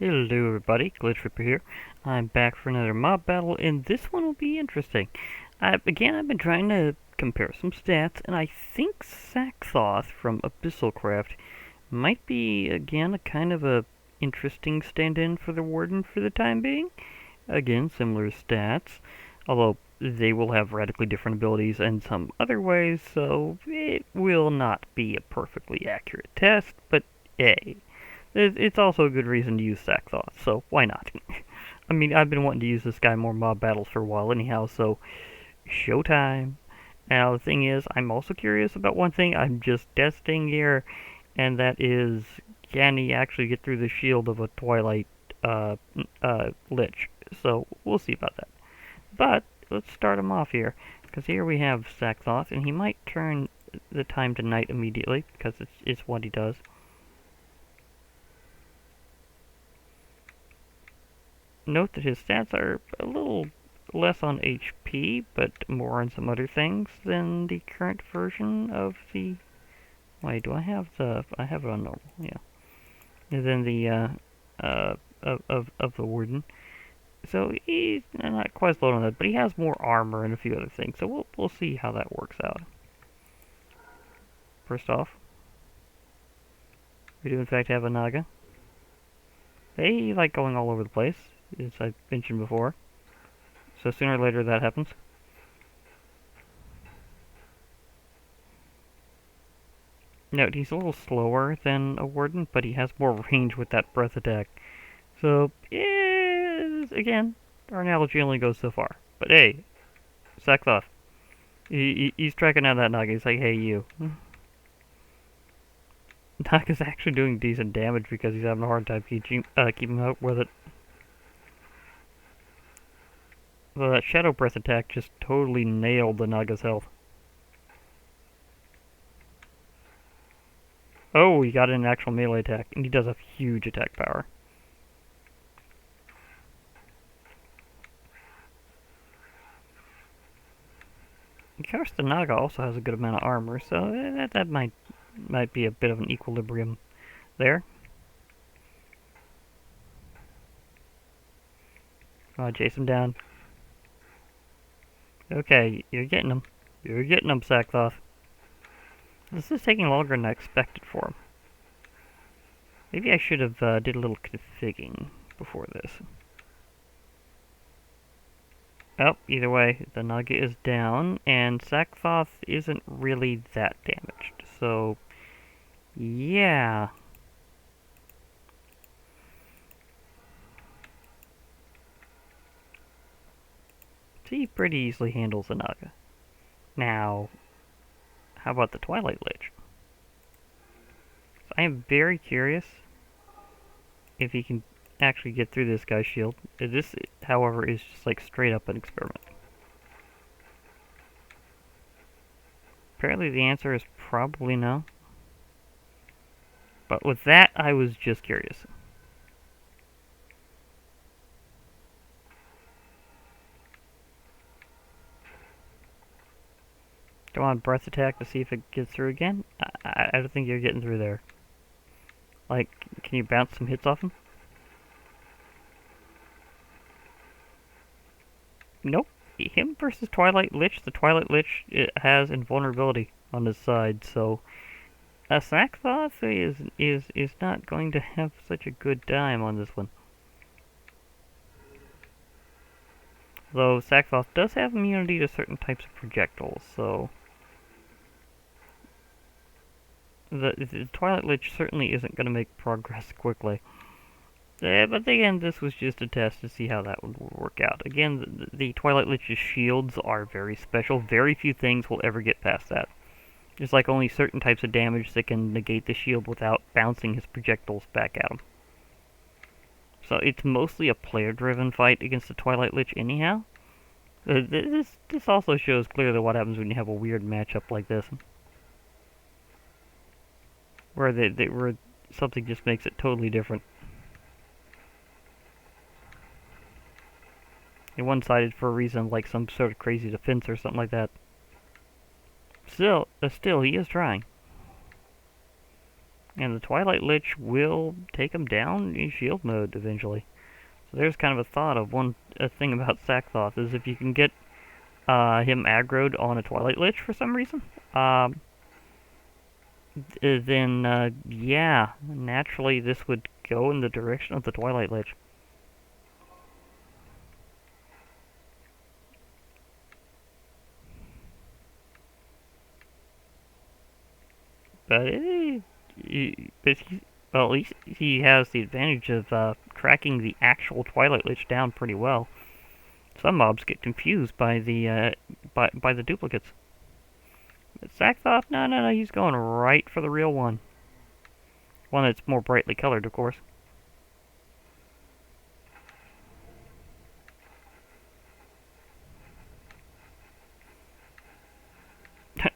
Hello everybody, Glitch Ripper here. I'm back for another mob battle, and this one will be interesting. I've been trying to compare some stats, and I think Sacthoth from Abyssalcraft might be, again, a kind of a interesting stand-in for the Warden for the time being. Again, similar stats, although they will have radically different abilities in some other ways, so it will not be a perfectly accurate test, but hey. It's also a good reason to use Sacthoth, so why not? I mean, I've been wanting to use this guy more mob battles for a while anyhow, so showtime. Now, the thing is, I'm also curious about one thing I'm just testing here, and that is, can he actually get through the shield of a Twilight Lich? So, we'll see about that. But, let's start him off here, because here we have Sacthoth, and he might turn the time to night immediately, because it's what he does. Note that his stats are a little less on HP, but more on some other things than the current version of the... Wait, do I have the... I have it on normal, yeah. And then the, of the Warden. So he's not quite as low on that, but he has more armor and a few other things, so we'll see how that works out. First off, we do in fact have a Naga. They like going all over the place, as I mentioned before. So sooner or later that happens. Note, he's a little slower than a Warden, but he has more range with that breath attack. So, again, our analogy only goes so far. But hey, Sacthoth. He's tracking down that Naga. He's like, hey, you. Naga's actually doing decent damage because he's having a hard time keeping up with it. Well, that Shadow Breath attack just totally nailed the Naga's health. Oh, he got an actual melee attack, and he does have huge attack power. Of course, the Naga also has a good amount of armor, so that might be a bit of an equilibrium there. Chase him down. Okay, you're getting him. You're getting him, Sacthoth. This is taking longer than I expected for him. Maybe I should have did a little configging before this. Oh, either way, the Naga is down, and Sacthoth isn't really that damaged. So, yeah. He pretty easily handles the Naga. Now, how about the Twilight Lich? So I am very curious if he can actually get through this guy's shield. This, however, is just like straight up an experiment. Apparently the answer is probably no. But with that, I was just curious. Come on, breath attack to see if it gets through again. I don't think you're getting through there. Like, can you bounce some hits off him? Nope. Him versus Twilight Lich. The Twilight Lich has invulnerability on his side, so Sacthoth is not going to have such a good time on this one. Though Sacthoth does have immunity to certain types of projectiles, so the Twilight Lich certainly isn't going to make progress quickly. But again, this was just a test to see how that would work out. Again, the Twilight Lich's shields are very special. Very few things will ever get past that. There's like only certain types of damage that can negate the shield without bouncing his projectiles back at him. So it's mostly a player-driven fight against the Twilight Lich anyhow. This also shows clearly what happens when you have a weird matchup like this. Where something just makes it totally different. And one-sided for a reason, like some sort of crazy defense or something like that. Still, he is trying. And the Twilight Lich will take him down in shield mode eventually. So there's kind of a thought of a thing about Sacthoth is if you can get him aggroed on a Twilight Lich for some reason, then yeah, naturally this would go in the direction of the Twilight Lich. But well, at least he has the advantage of tracking the actual Twilight Lich down pretty well. Some mobs get confused by the by the duplicates. But Sacthoth, no, he's going right for the real one. One that's more brightly colored, of course.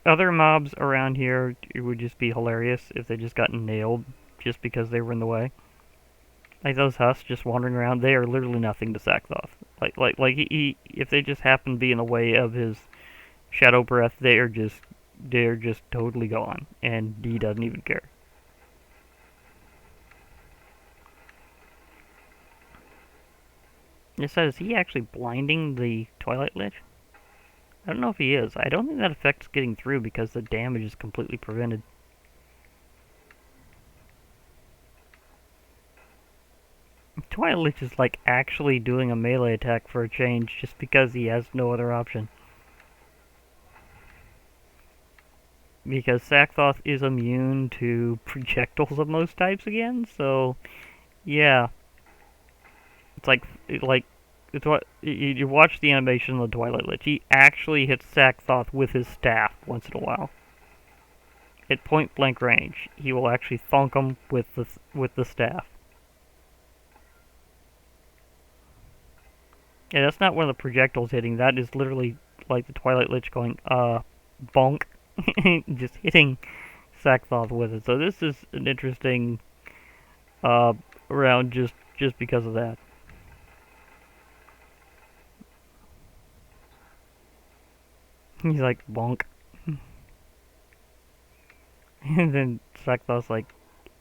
Other mobs around here, it would just be hilarious if they just got nailed just because they were in the way. Like those husks just wandering around, they are literally nothing to Sacthoth. If they just happen to be in the way of his shadow breath, they're just totally gone, and he doesn't even care. It says, is he actually blinding the Twilight Lich? I don't know if he is. I don't think that affects getting through because the damage is completely prevented. Twilight Lich is like actually doing a melee attack for a change just because he has no other option. Because Sacthoth is immune to projectiles of most types again, so yeah. It's what you watch the animation of the Twilight Lich. He actually hits Sacthoth with his staff once in a while. At point blank range, he will actually thunk him with the staff. Yeah, that's not one of the projectiles hitting. That is literally like the Twilight Lich going bonk, just hitting Sacthoth with it. So this is an interesting round just because of that. He's like, bonk. And then Sacthoth's like,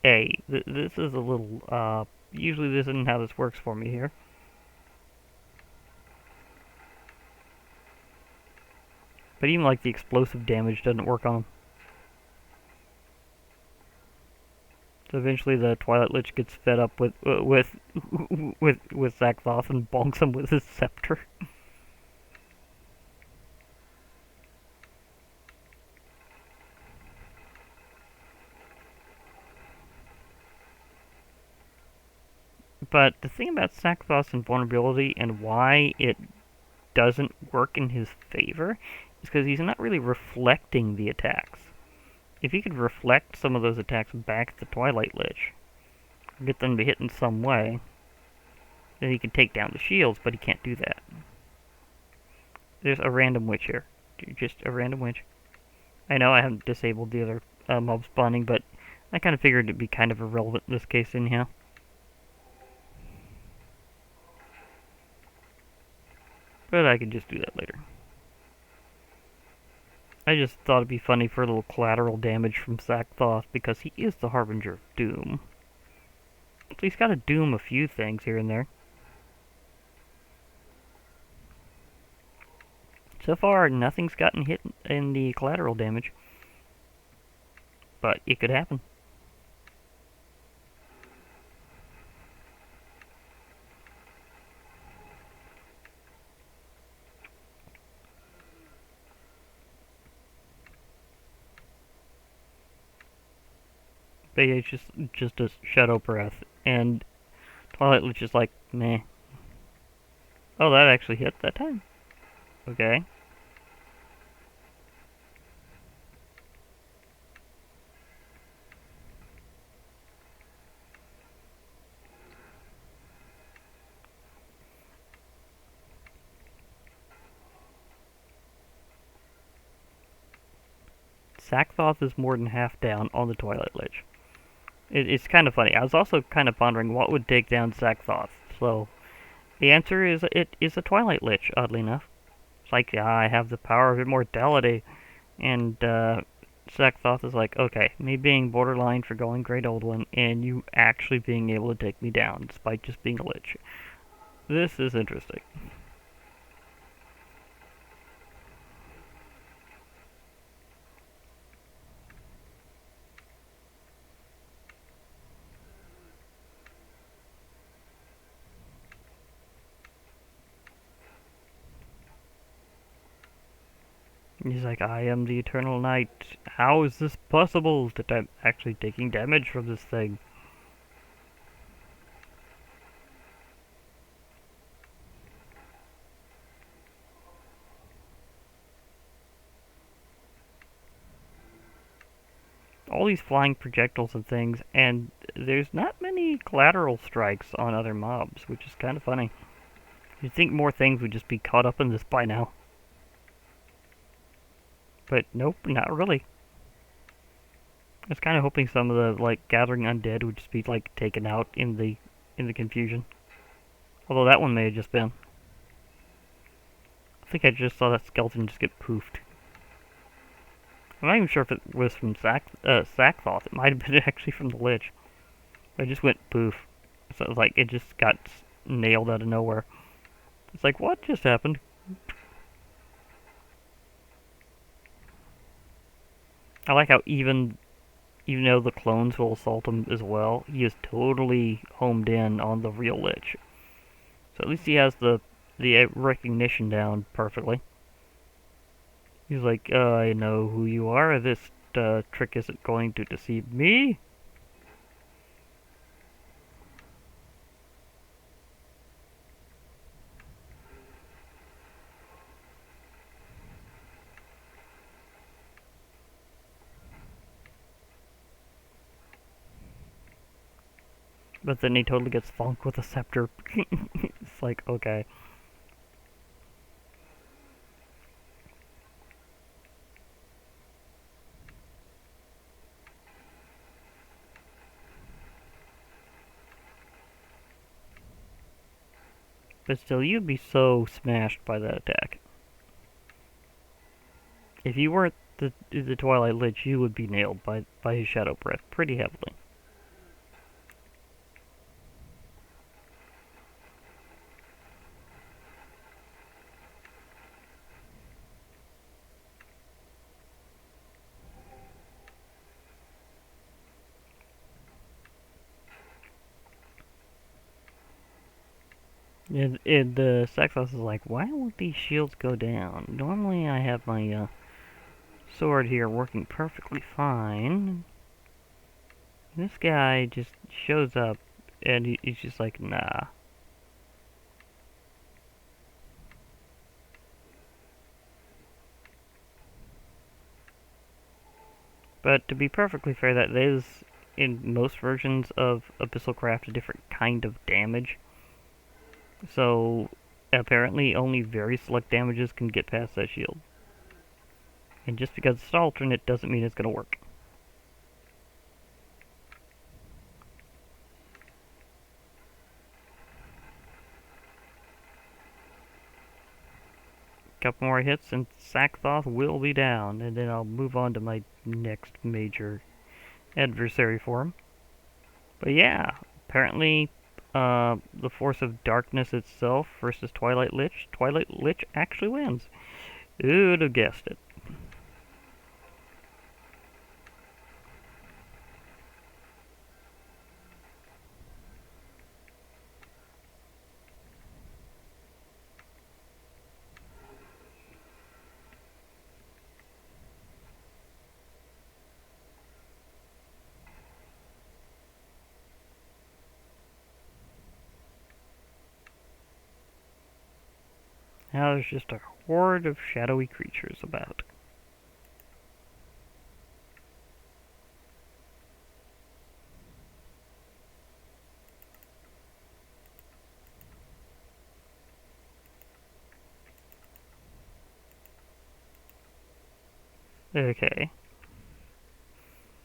hey, this is a little, usually this isn't how this works for me here. But even like the explosive damage doesn't work on him. So eventually the Twilight Lich gets fed up with Sacthoth and bonks him with his scepter. But the thing about Sacthoth's invulnerability and why it doesn't work in his favor is because he's not really reflecting the attacks. If he could reflect some of those attacks back at the Twilight Lich, get them to hit in some way, then he can take down the shields, but he can't do that. There's a random witch here. Just a random witch. I know I haven't disabled the other mob spawning, but I kind of figured it'd be kind of irrelevant in this case anyhow. But I can just do that later. I just thought it'd be funny for a little collateral damage from Sacthoth because he is the Harbinger of Doom. So he's got to doom a few things here and there. So far, nothing's gotten hit in the collateral damage. But it could happen. But yeah, it's just a shadow breath, and Twilight Lich is like, meh. Oh, that actually hit that time. Okay. Sacthoth is more than half down on the Twilight Lich. It's kind of funny. I was also kind of pondering what would take down Sacthoth. So, the answer is it is a Twilight Lich, oddly enough. It's like, I have the power of immortality, and Sacthoth is like, okay, me being borderline for going Great Old One, and you actually being able to take me down, despite just being a lich. This is interesting. He's like, I am the Eternal Knight. How is this possible that I'm actually taking damage from this thing? All these flying projectiles and things, and there's not many collateral strikes on other mobs, which is kind of funny. You'd think more things would just be caught up in this by now. But nope, not really. I was kind of hoping some of the gathering undead would just be taken out in the confusion. Although that one may have just been. I think I just saw that skeleton just get poofed. I'm not even sure if it was from Sacthoth. It might have been actually from the Lich. But it just went poof. So it was like it just got nailed out of nowhere. It's like, what just happened? I like how even though the clones will assault him as well, he is totally homed in on the real Lich. So at least he has the recognition down perfectly. He's like, I know who you are. This trick isn't going to deceive me. But then he totally gets funked with a scepter. It's like, okay. But still, you'd be so smashed by that attack. If you weren't the Twilight Lich, you would be nailed by his Shadow Breath pretty heavily. And the Sacthoth is like, why won't these shields go down? Normally I have my sword here working perfectly fine. This guy just shows up and he's just like, nah. But to be perfectly fair, that is, in most versions of Abyssalcraft, a different kind of damage. So, apparently only very select damages can get past that shield. And just because it's alternate doesn't mean it's going to work. Couple more hits and Sacthoth will be down, and then I'll move on to my next major adversary for him. But yeah, apparently the Force of Darkness itself versus Twilight Lich actually wins. Who'd have guessed it? Now there's just a horde of shadowy creatures about. Okay.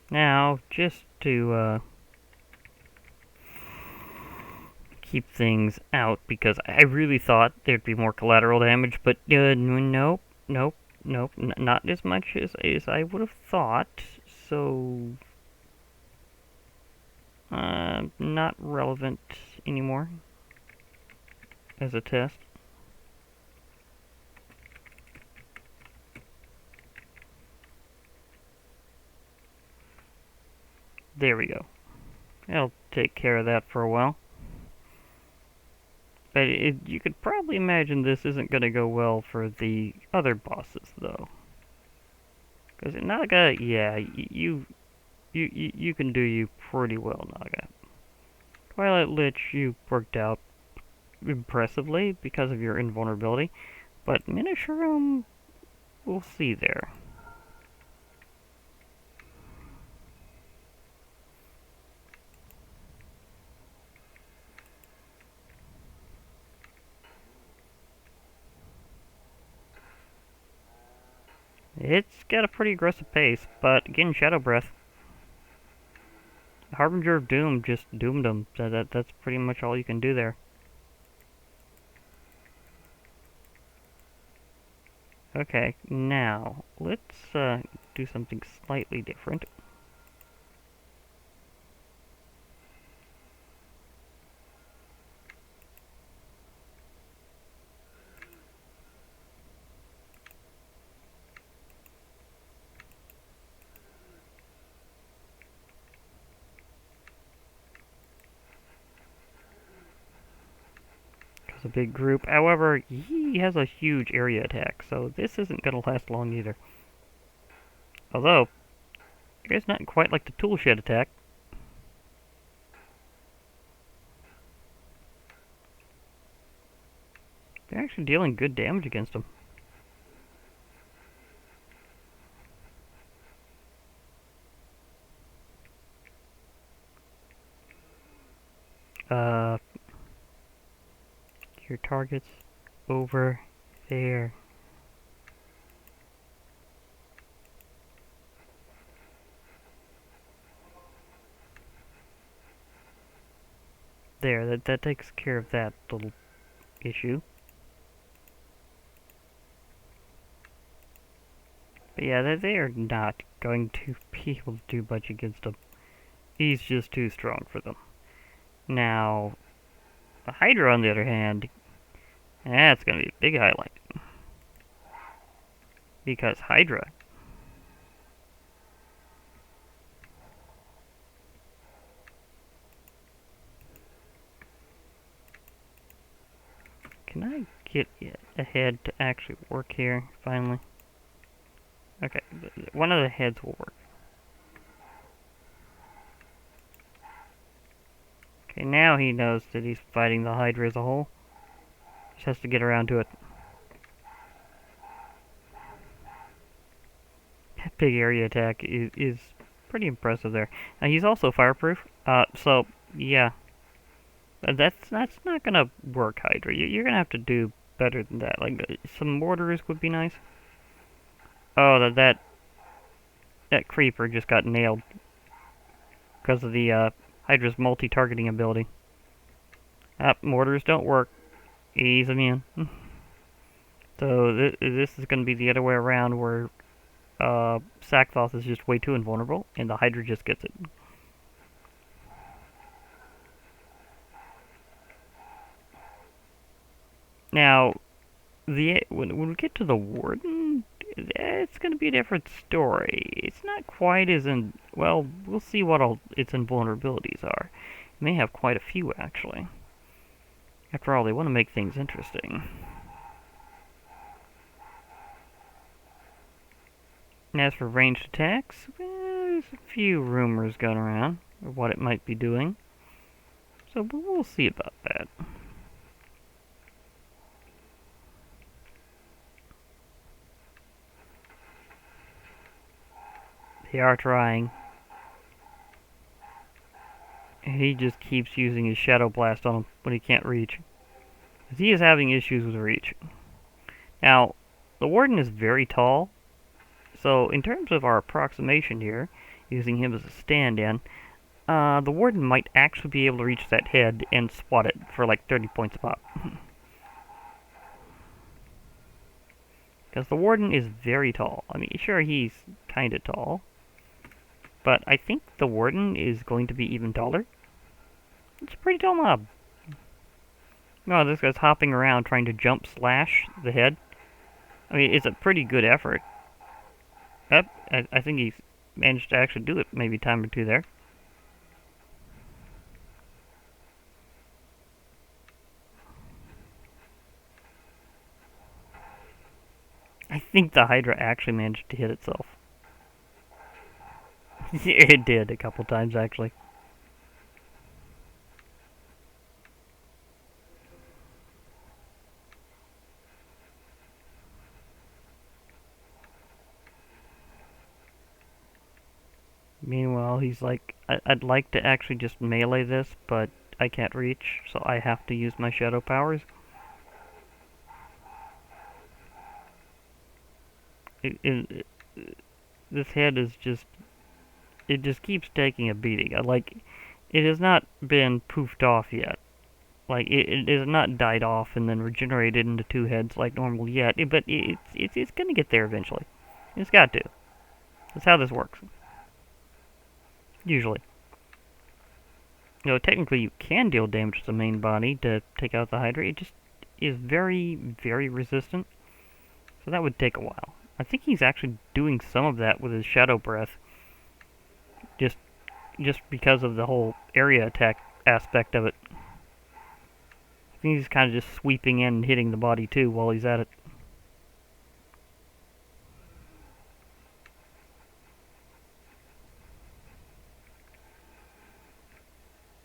Now, just to keep things out, because I really thought there'd be more collateral damage, but nope. Nope, not as much as I would have thought, so not relevant anymore as a test. There we go. I'll take care of that for a while. But you could probably imagine this isn't going to go well for the other bosses, though. Because Naga, yeah, you can do you pretty well, Naga. Twilight Lich, you worked out impressively because of your invulnerability. But Miniaturum, we'll see there. It's got a pretty aggressive pace, but again, Shadow Breath. Harbinger of Doom just doomed him. That's pretty much all you can do there. Okay, now, let's do something slightly different. A big group. However, he has a huge area attack, so this isn't going to last long either. Although, it's not quite like the tool shed attack. They're actually dealing good damage against him. Your target's over there. There, that takes care of that little issue. But yeah, they are not going to be able to do much against him. He's just too strong for them. Now, the Hydra, on the other hand, that's going to be a big highlight. Because Hydra can I get a head to actually work here, finally? Okay, one of the heads will work. Okay, now he knows that he's fighting the Hydra as a whole. Just has to get around to it. That big area attack is pretty impressive there. Now, he's also fireproof, so, yeah. That's not gonna work, Hydra. You're gonna have to do better than that. Like, some mortars would be nice. Oh, that creeper just got nailed because of the Hydra's multi-targeting ability. Mortars don't work. He's immune. So this is going to be the other way around, where Sacthoth is just way too invulnerable, and the Hydra just gets it. Now, when we get to the Warden, it's going to be a different story. It's not quite as well, we'll see what all its invulnerabilities are. It may have quite a few, actually. After all, they want to make things interesting. And as for ranged attacks, there's a few rumors going around of what it might be doing. So we'll see about that. They are trying. He just keeps using his Shadow Blast on him when he can't reach. Because he is having issues with reach. Now, the Warden is very tall. So, in terms of our approximation here, using him as a stand-in, the Warden might actually be able to reach that head and swat it for like 30 points a pop. Because the Warden is very tall. I mean, sure, he's kinda tall. But I think the Warden is going to be even taller. It's a pretty tall mob. No, this guy's hopping around trying to jump slash the head. I mean, it's a pretty good effort. Yep, I think he's managed to actually do it maybe a time or two there. I think the Hydra actually managed to hit itself. It did a couple times, actually. Meanwhile, he's like, I'd like to actually just melee this, but I can't reach, so I have to use my shadow powers. This head is just, it just keeps taking a beating. It has not been poofed off yet. Like, it has not died off and then regenerated into two heads like normal yet, but it's gonna get there eventually. It's got to. That's how this works. Usually. You know, technically you can deal damage to the main body to take out the Hydra. It just is very, very resistant. So that would take a while. I think he's actually doing some of that with his Shadow Breath. Just because of the whole area attack aspect of it. I think he's kind of just sweeping in and hitting the body too while he's at it.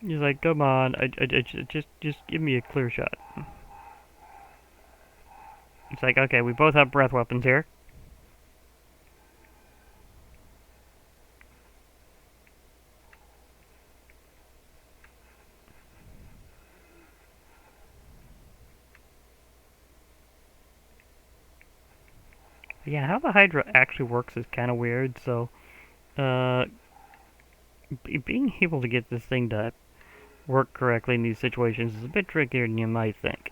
He's like, come on, just give me a clear shot. It's like, okay, we both have breath weapons here. Yeah, how the Hydra actually works is kind of weird, so, being able to get this thing to work correctly in these situations is a bit trickier than you might think.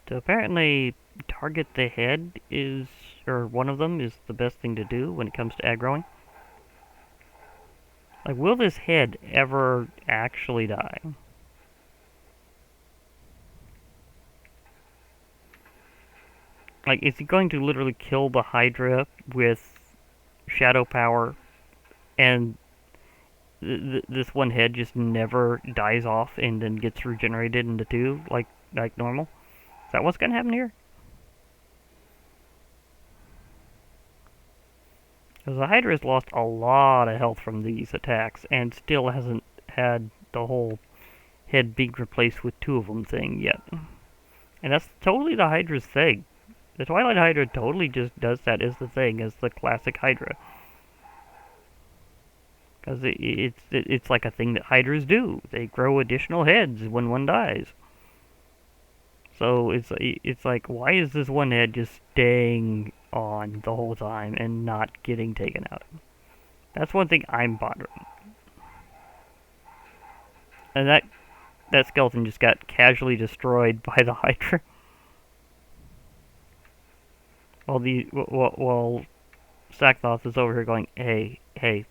So apparently, target the head is, or one of them is the best thing to do when it comes to aggroing. Like, will this head ever actually die? Like, is he going to literally kill the Hydra with shadow power, and this one head just never dies off and then gets regenerated into two, like normal? Is that what's gonna happen here? Because the Hydra has lost a lot of health from these attacks, and still hasn't had the whole head being replaced with two of them thing yet. And that's totally the Hydra's thing. The Twilight Hydra totally just does that as the thing, as the classic Hydra. Because it's like a thing that Hydras do. They grow additional heads when one dies. So it's like, why is this one head just staying on the whole time and not getting taken out? That's one thing I'm pondering. And that skeleton just got casually destroyed by the Hydra. While Sacthoth is over here going, hey,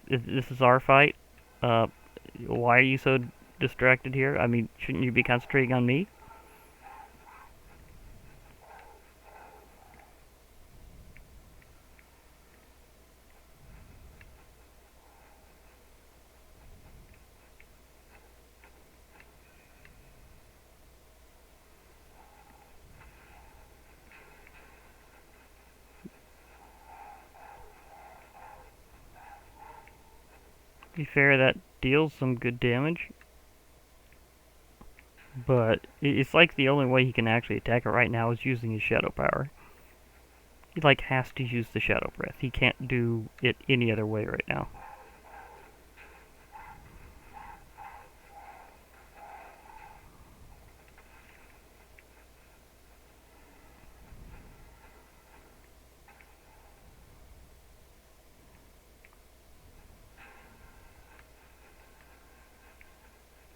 this is our fight. Why are you so distracted here? I mean, shouldn't you be concentrating on me? To be fair, that deals some good damage. But it's like the only way he can actually attack it right now is using his shadow power. He like has to use the shadow breath. He can't do it any other way right now.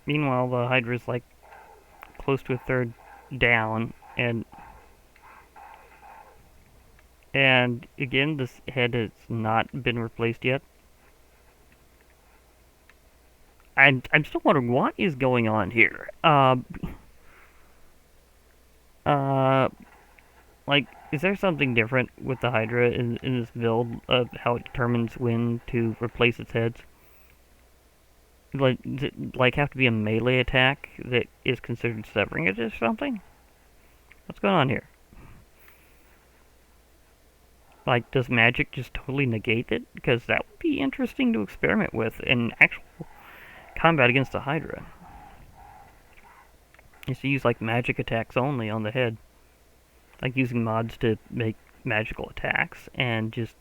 Meanwhile, the Hydra's like close to a third down, And and again, this head has not been replaced yet. I'm still wondering what is going on here. Uh, like, is there something different with the Hydra in this build of how it determines when to replace its heads? Like, does it, like, have to be a melee attack that is considered severing it or something? What's going on here? Like, does magic just totally negate it? Because that would be interesting to experiment with in actual combat against the Hydra. Is to use, like, magic attacks only on the head. Like, using mods to make magical attacks and just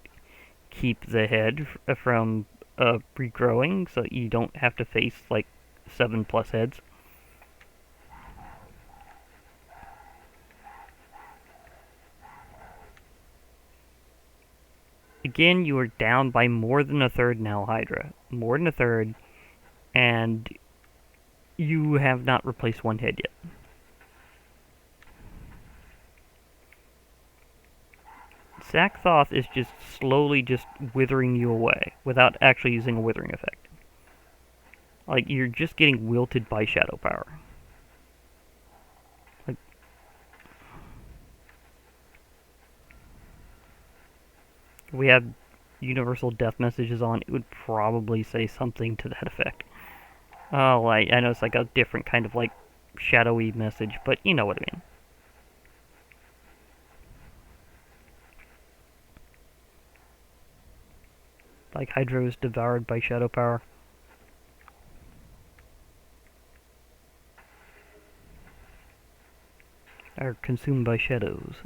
keep the head from regrowing so you don't have to face, like, 7+ heads. Again, you are down by more than a third now, Hydra. More than a third, and you have not replaced one head yet. Sacthoth is just slowly just withering you away without actually using a withering effect. Like, you're just getting wilted by shadow power. Like, if we had universal death messages on, it would probably say something to that effect. Oh, like, I know it's like a different kind of, like, shadowy message, but you know what I mean. Like, Hydra is devoured by shadow power. Are consumed by shadows.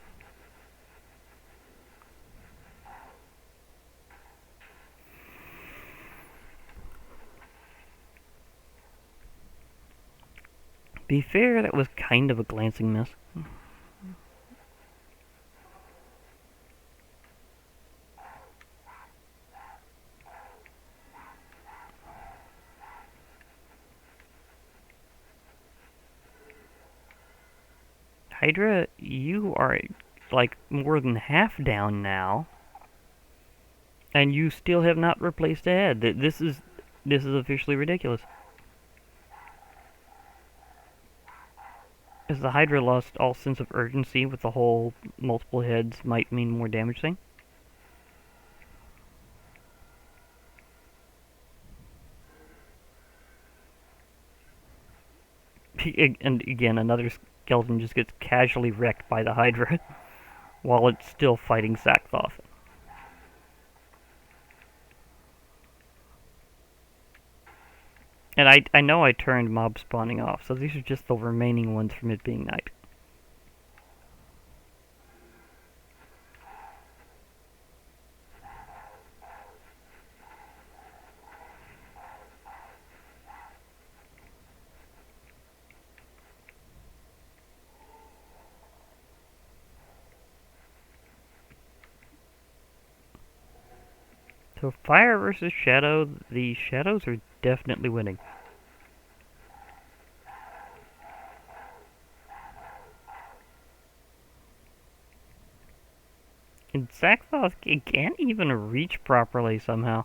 Be fair, that was kind of a glancing miss. Hydra, you are like more than half down now, and you still have not replaced a head. This is officially ridiculous. As the Hydra lost all sense of urgency with the whole multiple heads might mean more damage thing. And again, another skeleton just gets casually wrecked by the Hydra while it's still fighting Sacthoth. And I know I turned mob spawning off, so these are just the remaining ones from it being night. So fire versus shadow, the shadows are definitely winning. And Sacthoth can't even reach properly somehow.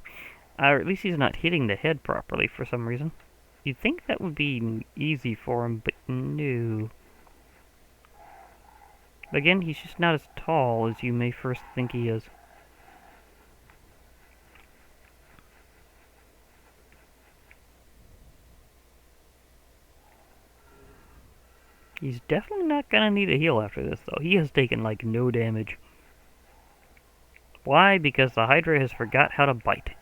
Or at least he's not hitting the head properly for some reason. You'd think that would be easy for him, but no. Again, he's just not as tall as you may first think he is. He's definitely not gonna need a heal after this, though. He has taken, like, no damage. Why? Because the Hydra has forgot how to bite.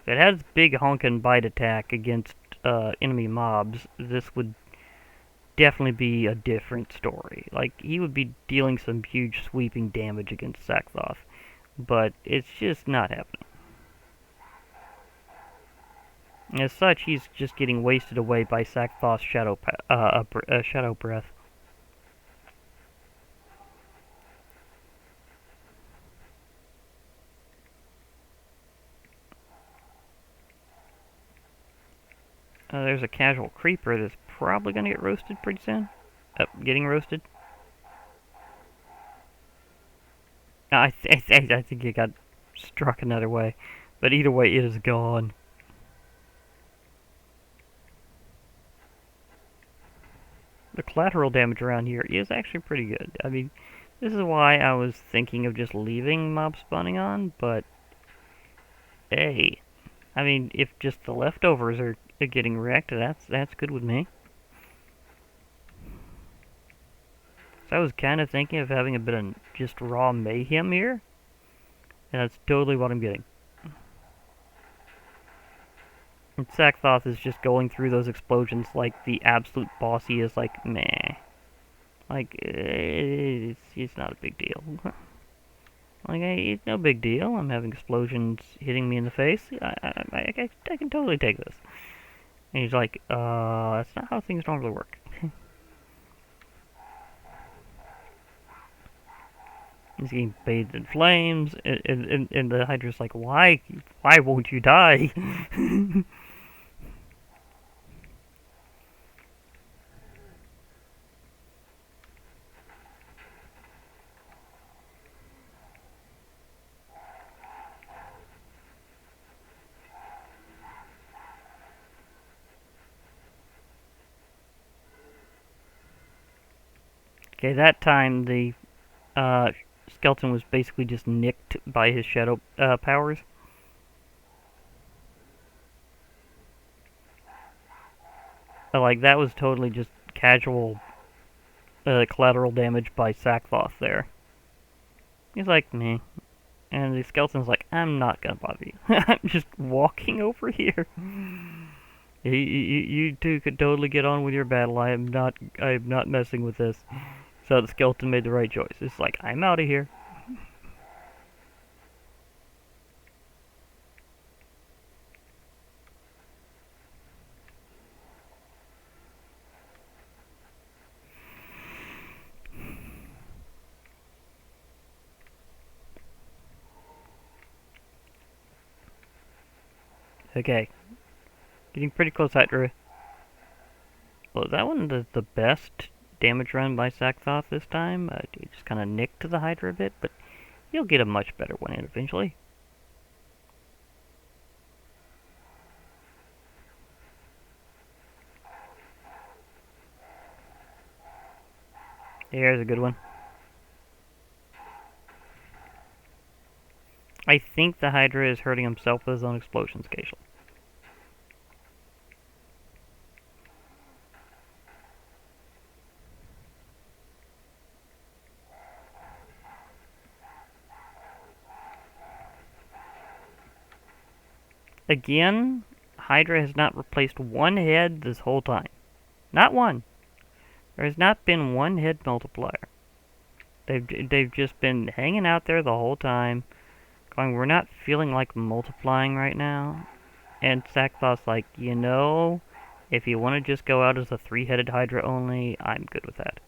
If it has big honkin' bite attack against enemy mobs, this would definitely be a different story. Like, he would be dealing some huge sweeping damage against Sacthoth. But it's just not happening. As such, he's just getting wasted away by Sacthoth's shadow breath. There's a casual creeper that's probably gonna get roasted pretty soon. Getting roasted. I think it got struck another way. But either way, it is gone. The collateral damage around here is actually pretty good. I mean, this is why I was thinking of just leaving mob spawning on, but hey, I mean, if just the leftovers are getting wrecked, that's good with me. So I was kind of thinking of having a bit of just raw mayhem here, and that's totally what I'm getting. And Sacthoth is just going through those explosions like the absolute boss he is, like, meh. Like, it's not a big deal. Like, it's no big deal. I'm having explosions hitting me in the face. I can totally take this. And he's like, that's not how things normally work. He's getting bathed in flames, and the Hydra's like, why won't you die? Okay, that time the skeleton was basically just nicked by his shadow powers. Like, that was totally just casual collateral damage by Sacthoth there. He's like, meh. And the skeleton's like, I'm not gonna bother you. I'm just walking over here. You two could totally get on with your battle. I am not messing with this. So the skeleton made the right choice. It's like, I'm out of here. Okay. Getting pretty close, Hydra. Well, that one the best damage run by Sacthoth this time. He just kind of nicked the Hydra a bit, but you'll get a much better one in eventually. Here's a good one. I think the Hydra is hurting himself with his own explosions occasionally. Again, Hydra has not replaced one head this whole time. Not one. There has not been one head multiplier. They've just been hanging out there the whole time, going, we're not feeling like multiplying right now. And Sacthoth's like, you know, if you want to just go out as a 3-headed Hydra only, I'm good with that.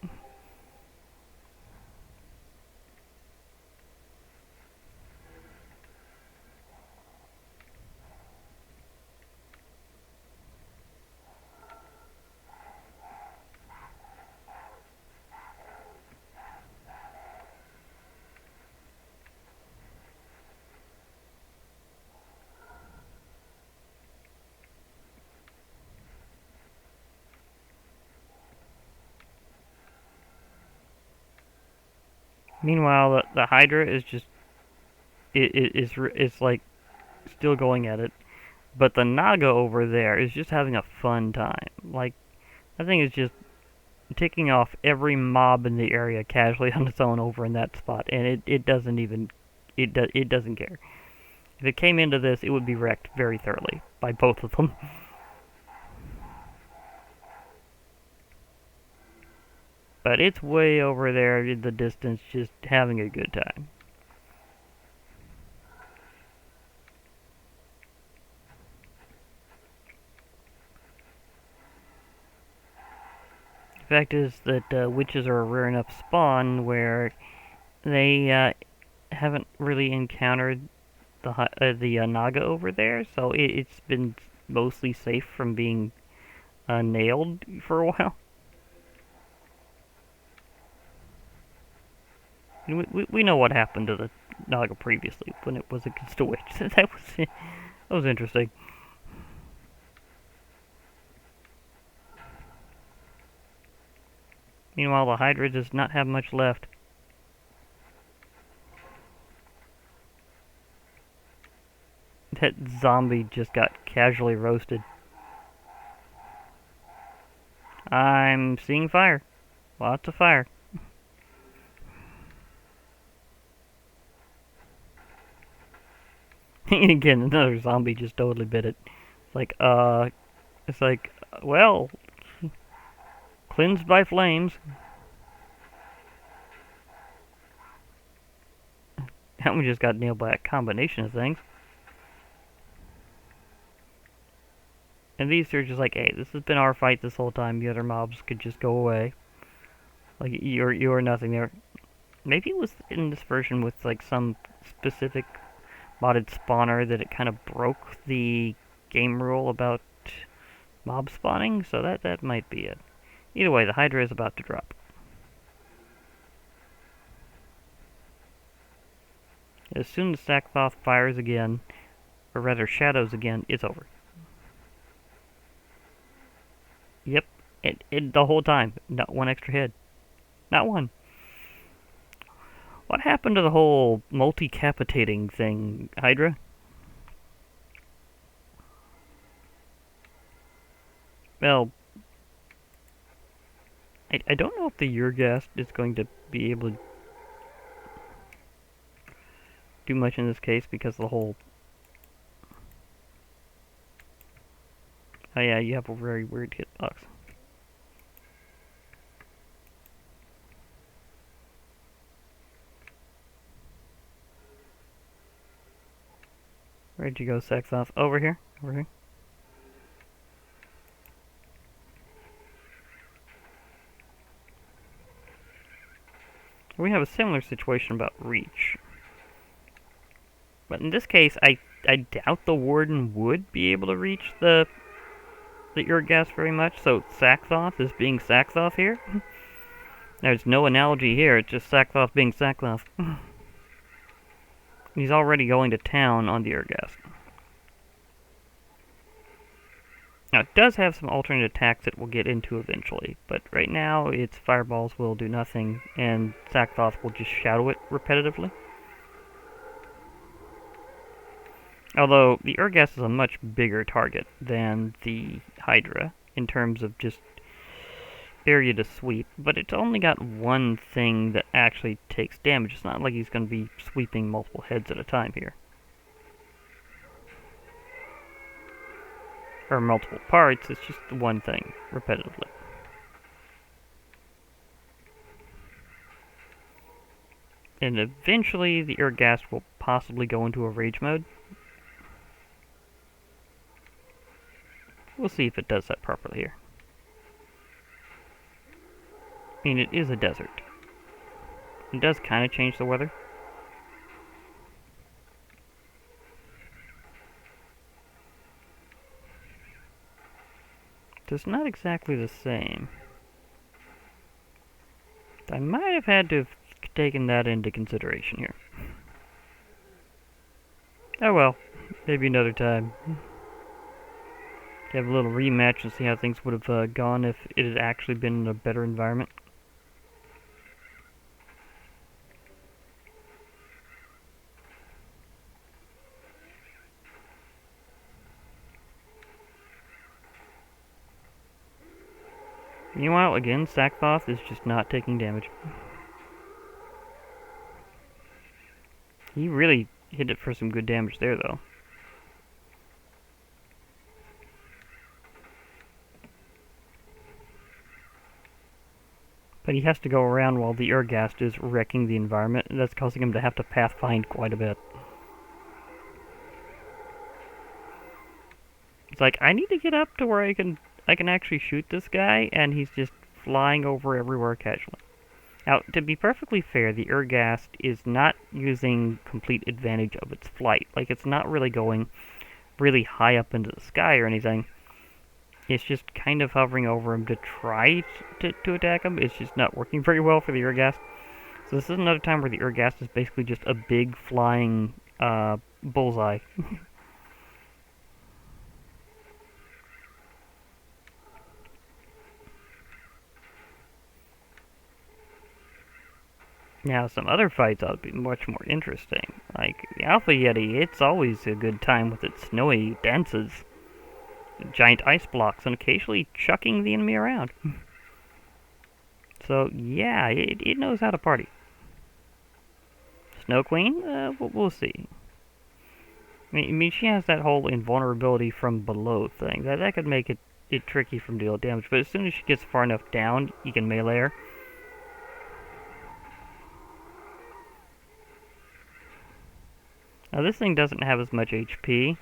Meanwhile, the Hydra is just is like still going at it, but the Naga over there is just having a fun time. Like, I think it's just ticking off every mob in the area casually on its own over in that spot, and it doesn't even it doesn't care. If it came into this, it would be wrecked very thoroughly by both of them. But it's way over there in the distance, just having a good time. The fact is that witches are a rare enough spawn where they haven't really encountered the Naga over there, so it's been mostly safe from being nailed for a while. We know what happened to the Naga previously when it was against a witch. That was interesting. Meanwhile, the Hydra does not have much left. That zombie just got casually roasted. I'm seeing fire. Lots of fire. Again, another zombie just totally bit it. It's like, well, cleansed by flames. That one just got nailed by a combination of things. And these are just like, hey, this has been our fight this whole time. The other mobs could just go away. Like, you're nothing there. Maybe it was in this version with, like, some specific modded spawner that it kind of broke the game rule about mob spawning, so that might be it. Either way, the Hydra is about to drop. As soon as Sacthoth fires again, or rather shadows again, it's over. Yep, it the whole time. Not one extra head. Not one. What happened to the whole multi-capitating thing, Hydra? Well, I don't know if the Urghast is going to be able to do much in this case because the whole... Oh yeah, you have a very weird hitbox. Where'd you go, Sacthoth? Over here? Over here? We have a similar situation about reach. But in this case, I doubt the Warden would be able to reach the Urghast very much, so Sacthoth is being Sacthoth here. There's no analogy here, it's just Sacthoth being Sacthoth. He's already going to town on the Urghast. Now, it does have some alternate attacks that we'll get into eventually, but right now its fireballs will do nothing, and Sacthoth will just shadow it repetitively. Although, the Urghast is a much bigger target than the Hydra, in terms of just area to sweep, but it's only got one thing that actually takes damage. It's not like he's going to be sweeping multiple heads at a time here. Or multiple parts, it's just one thing, repetitively. And eventually, the Urghast will possibly go into a rage mode. We'll see if it does that properly here. I mean, it is a desert. It does kind of change the weather. It's not exactly the same. I might have had to have taken that into consideration here. Oh well, maybe another time. Have a little rematch and see how things would have gone if it had actually been in a better environment. Meanwhile, again, Sacthoth is just not taking damage. He really hit it for some good damage there, though. But he has to go around while the Urghast is wrecking the environment, and that's causing him to have to pathfind quite a bit. It's like, I need to get up to where I can actually shoot this guy, and he's just flying over everywhere casually. Now, to be perfectly fair, the Urghast is not using complete advantage of its flight. Like, it's not really going really high up into the sky or anything. It's just kind of hovering over him to try to attack him. It's just not working very well for the Urghast. So this is another time where the Urghast is basically just a big flying bullseye. Now, some other fights ought to be much more interesting. Like the Alpha Yeti, it's always a good time with its snowy dances, giant ice blocks, and occasionally chucking the enemy around. So, yeah, it knows how to party. Snow Queen? We'll see. I mean, she has that whole invulnerability from below thing. That could make it tricky from dealing damage, but as soon as she gets far enough down, you can melee her. Now, this thing doesn't have as much HP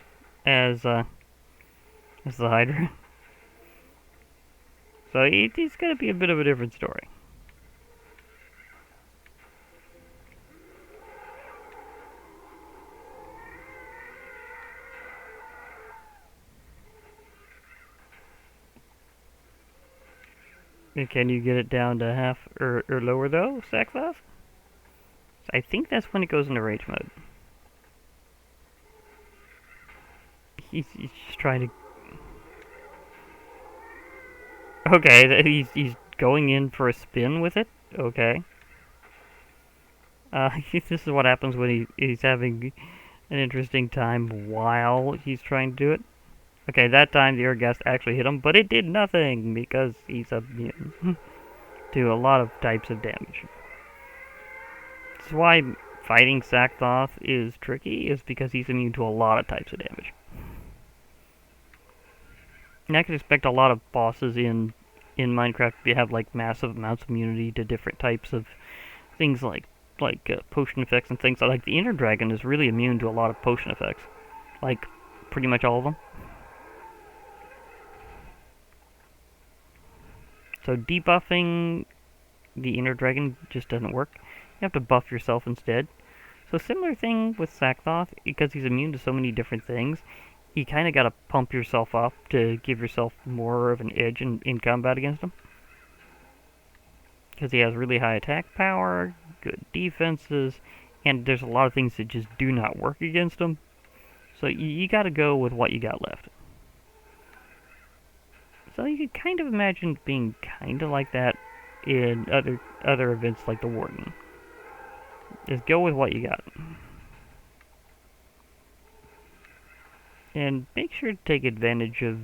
as the Hydra. So it's going to be a bit of a different story. Can you get it down to half or lower, though, Sacthoth? I think that's when it goes into rage mode. He's just trying to... Okay, he's going in for a spin with it? Okay. This is what happens when he's having an interesting time while he's trying to do it. Okay, that time the Urghast actually hit him, but it did nothing because he's immune to a lot of types of damage. This is why fighting Sacthoth is tricky, is because he's immune to a lot of types of damage. And I could expect a lot of bosses in Minecraft to have like massive amounts of immunity to different types of things like potion effects and things. Like the Inner Dragon is really immune to a lot of potion effects, like pretty much all of them. So debuffing the Inner Dragon just doesn't work. You have to buff yourself instead. So similar thing with Sacthoth, because he's immune to so many different things, you kind of got to pump yourself up to give yourself more of an edge in combat against him. Because he has really high attack power, good defenses, and there's a lot of things that just do not work against him. So you got to go with what you got left. So you could kind of imagine being kind of like that in other events like the Warden. Just go with what you got. And make sure to take advantage of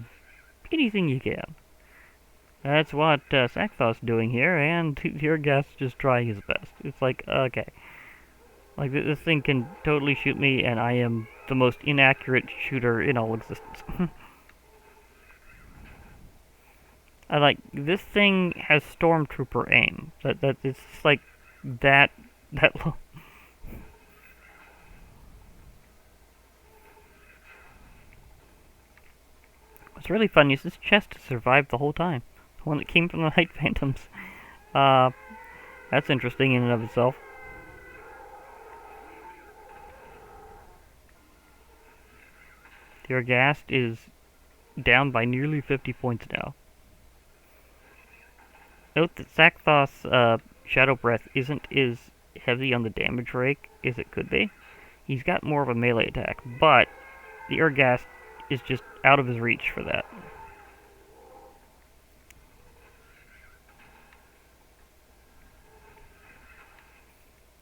anything you can. That's what Sacthoth's doing here, and your guest just trying his best. It's like, okay. Like, this thing can totally shoot me, and I am the most inaccurate shooter in all existence. This thing has Stormtrooper aim. It's like that low. What's really fun is this chest survived the whole time. The one that came from the Night Phantoms. That's interesting in and of itself. Your Urghast is down by nearly 50 points now. Note that Sacthoth's Shadow Breath isn't as heavy on the damage rake as it could be. He's got more of a melee attack, but the Urghast is just out of his reach for that.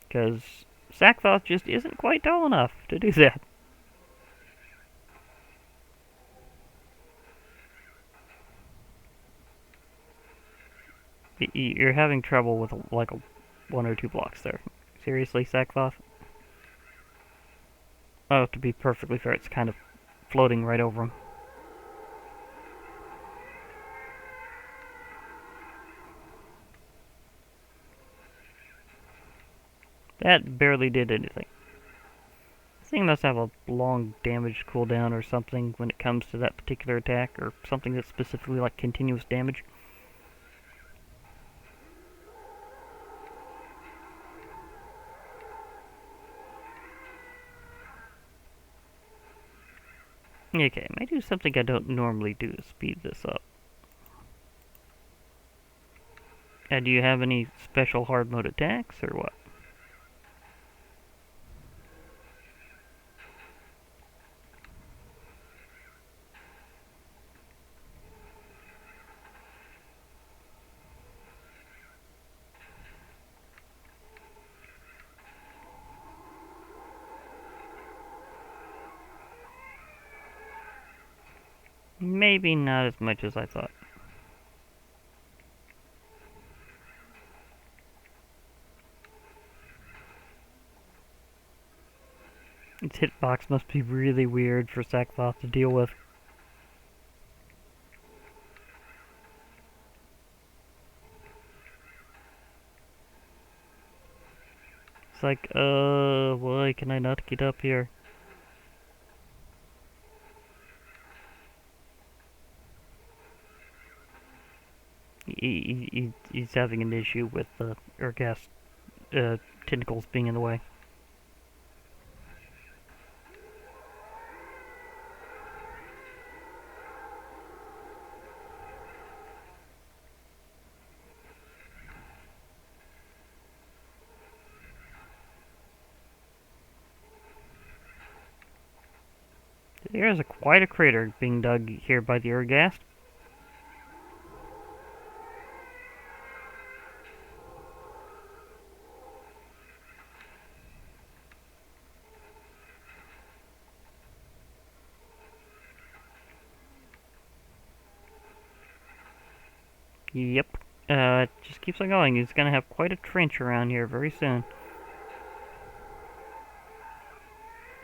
Because Sacthoth just isn't quite tall enough to do that. You're having trouble with like one or two blocks there. Seriously, Sacthoth? Oh, to be perfectly fair, it's kind of floating right over him. That barely did anything. This thing must have a long damage cooldown or something when it comes to that particular attack, or something that's specifically like continuous damage. Okay, I might do something I don't normally do to speed this up. Do you have any special hard mode attacks, or what? Maybe not as much as I thought. Its hitbox must be really weird for Sacthoth to deal with. It's like, why can I not get up here? He's having an issue with the Urghast tentacles being in the way. There's quite a crater being dug here by the Urghast. Yep. It just keeps on going. He's gonna have quite a trench around here very soon.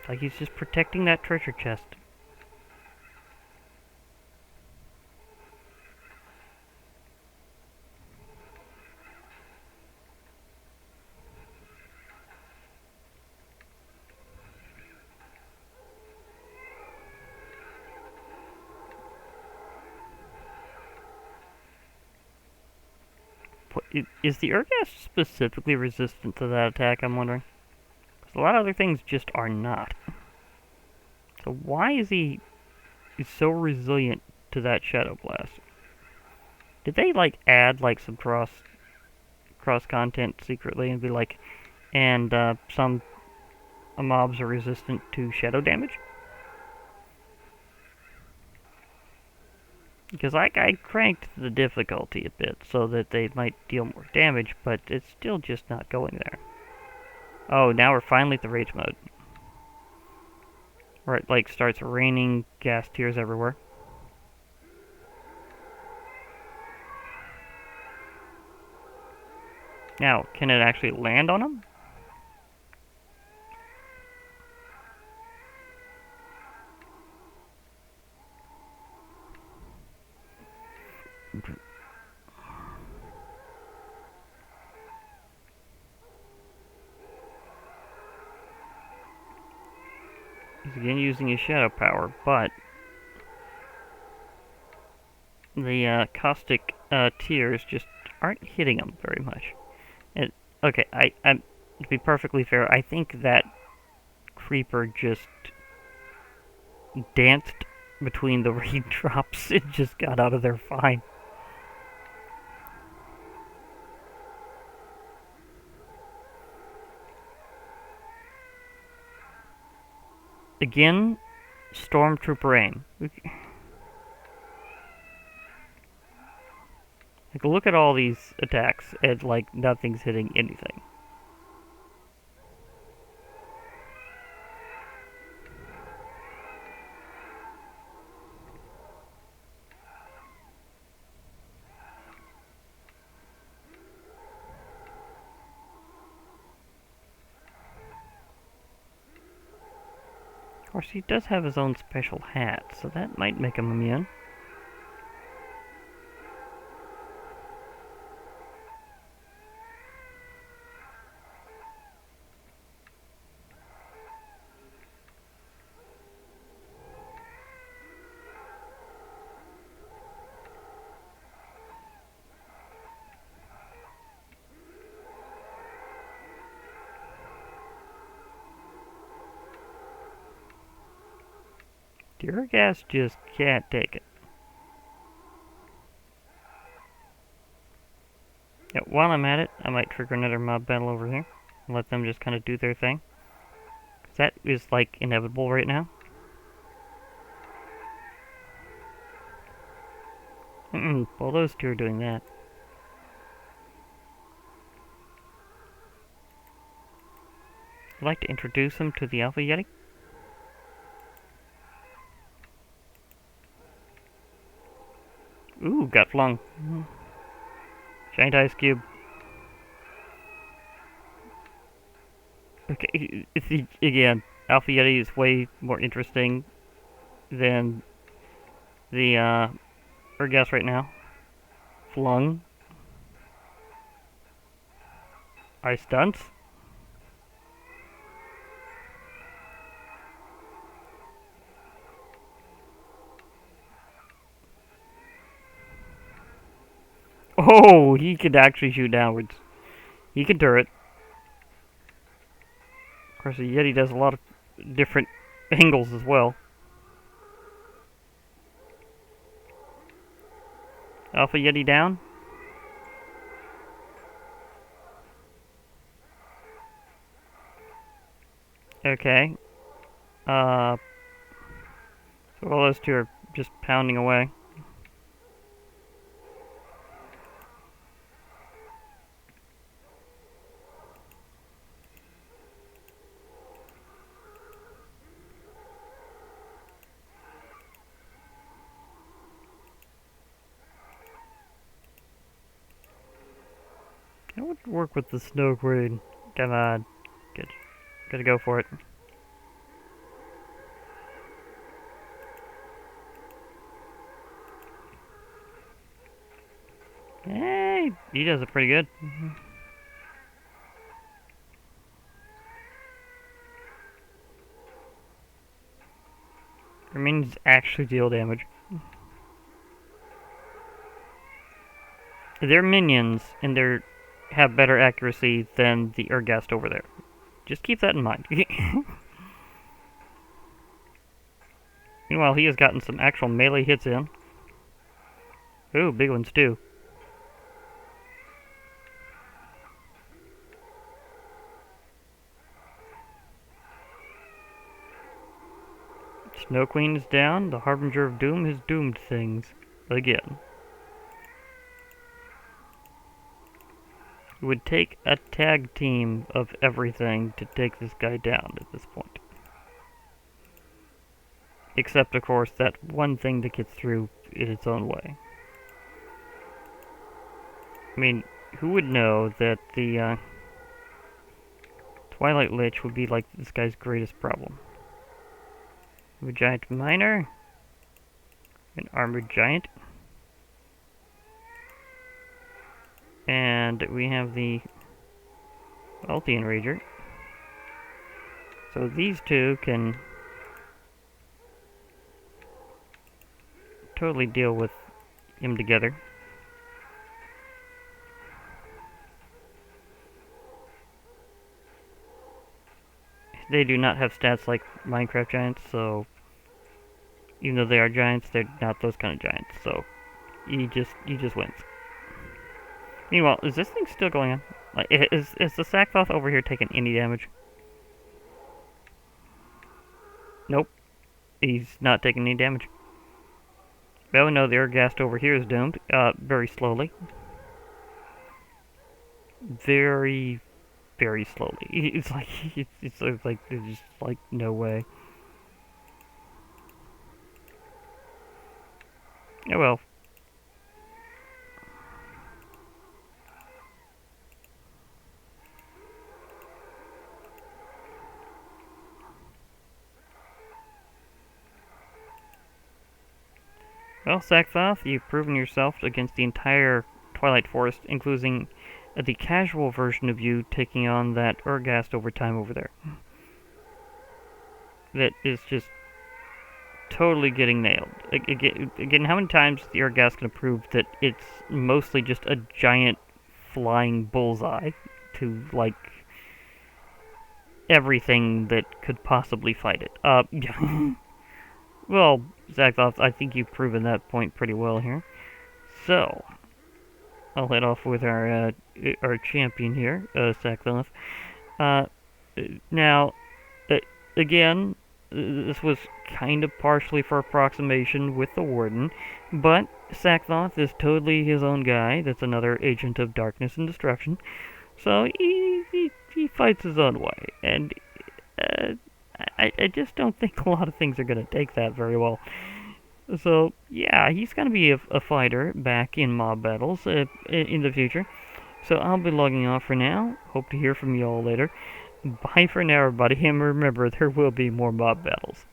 Like he's just protecting that treasure chest. Is the Urghast specifically resistant to that attack, I'm wondering? Because a lot of other things just are not. So why is he so resilient to that Shadow Blast? Did they, like, add, like, some cross content secretly and be like, and, some mobs are resistant to shadow damage? Because I cranked the difficulty a bit so that they might deal more damage, but it's still just not going there. Oh, now we're finally at the rage mode. Where it, like, starts raining gas tears everywhere. Now, can it actually land on them? He's again using his shadow power, but the caustic tears just aren't hitting him very much. Okay, to be perfectly fair, I think that creeper just danced between the raindrops. It just got out of there fine. Again, Stormtrooper aim. Like, look at all these attacks, and, like, nothing's hitting anything. Of course, he does have his own special hat, so that might make him immune. The Urgas just can't take it. Yeah, while I'm at it, I might trigger another mob battle over here. And let them just kind of do their thing. 'Cause that is, like, inevitable right now. Well, those two are doing that. I'd like to introduce him to the Alpha Yeti. Ooh, got flung. Giant ice cube. Okay, again, Alpha Yeti is way more interesting than the Urgas right now. Flung. Ice stunts. Oh, he could actually shoot downwards. He can turret. Of course, the Yeti does a lot of different angles as well. Alpha Yeti down. Okay. So all those two are just pounding away. I would work with the Snow Queen. Come on. Gotta go for it. Hey, he does it pretty good. Her minions actually deal damage. They're minions, and they have better accuracy than the Urgast over there. Just keep that in mind. Meanwhile, he has gotten some actual melee hits in. Ooh, big ones too. Snow Queen is down. The Harbinger of Doom has doomed things. Again. It would take a tag team of everything to take this guy down at this point. Except, of course, that one thing that gets through in its own way. I mean, who would know that the Twilight Lich would be like this guy's greatest problem? A giant miner, an armored giant, and we have the Altian Rager. So these two can totally deal with him together. They do not have stats like Minecraft giants, so even though they are giants, they're not those kind of giants. So he just wins. Meanwhile, is this thing still going on? Like, is the Sacthoth over here taking any damage? Nope, he's not taking any damage. Well, no, the Urgast over here is doomed. Very slowly. Very slowly. It's like it's like there's just like no way. Oh well. Well, Sacthoth, you've proven yourself against the entire Twilight Forest, including the casual version of you taking on that Urgast over time over there. That is just totally getting nailed. Again, how many times is the Urgast gonna prove that it's mostly just a giant flying bullseye to, like, everything that could possibly fight it? Well, Sacthoth, I think you've proven that point pretty well here. So, I'll head off with our champion here, Sacthoth. Uh, now, uh, again, this was kind of partially for approximation with the Warden, but Sacthoth is totally his own guy. That's another agent of darkness and destruction. So he fights his own way, and uh, I just don't think a lot of things are going to take that very well. So yeah, he's going to be a fighter back in mob battles in the future. So I'll be logging off for now. Hope to hear from you all later. Bye for now, everybody, and remember, there will be more mob battles.